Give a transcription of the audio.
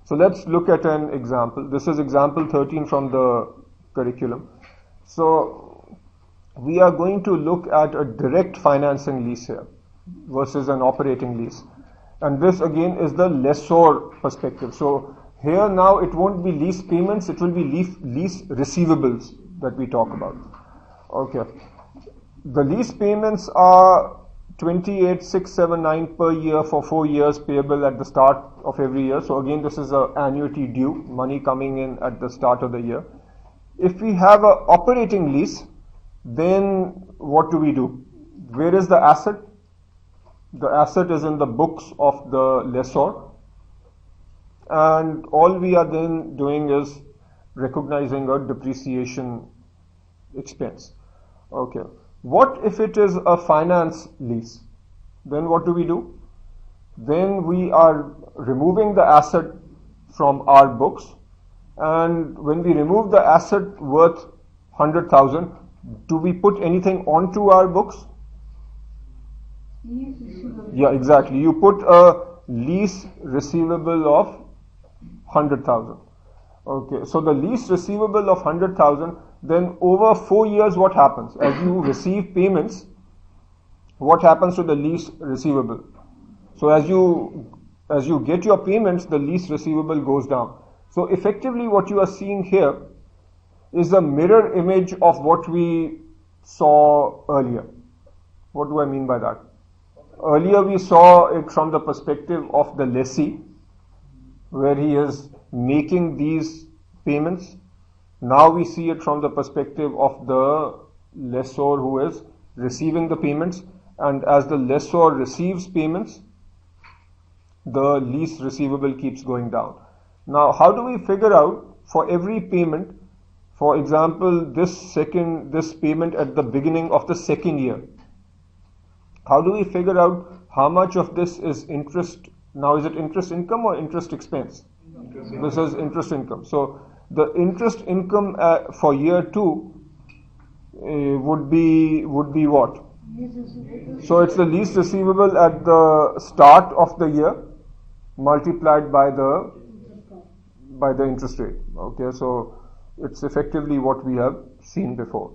So let's look at an example. This is example 13 from the curriculum. So we are going to look at a direct financing lease here versus an operating lease. And this again is the lessor perspective. So here now it won't be lease payments, it will be lease receivables that we talk about. Okay. The lease payments are 28,679 per year for 4 years, payable at the start of every year. So again, this is an annuity due, money coming in at the start of the year. If we have an operating lease, then what do we do? Where is the asset? The asset is in the books of the lessor, and all we are then doing is recognizing a depreciation expense. Okay. What if it is a finance lease? Then what do we do? Then we are removing the asset from our books, and when we remove the asset worth 100,000, do we put anything onto our books? Yeah, exactly. You put a lease receivable of 100,000. Okay, so the lease receivable of 100,000, then over 4 years what happens? As you receive payments, what happens to the lease receivable? So as you get your payments, the lease receivable goes down. So effectively what you are seeing here is a mirror image of what we saw earlier. What do I mean by that? Earlier we saw it from the perspective of the lessee, where he is making these payments. Now we see it from the perspective of the lessor who is receiving the payments, and as the lessor receives payments, the lease receivable keeps going down. Now how do we figure out for every payment, for example this payment at the beginning of the second year, how do we figure out how much of this is interest? Now is it interest income or interest expense? This is interest income. So the interest income for year 2 would be what? So it's the lease receivable at the start of the year multiplied by the interest rate. Okay, so it's effectively what we have seen before.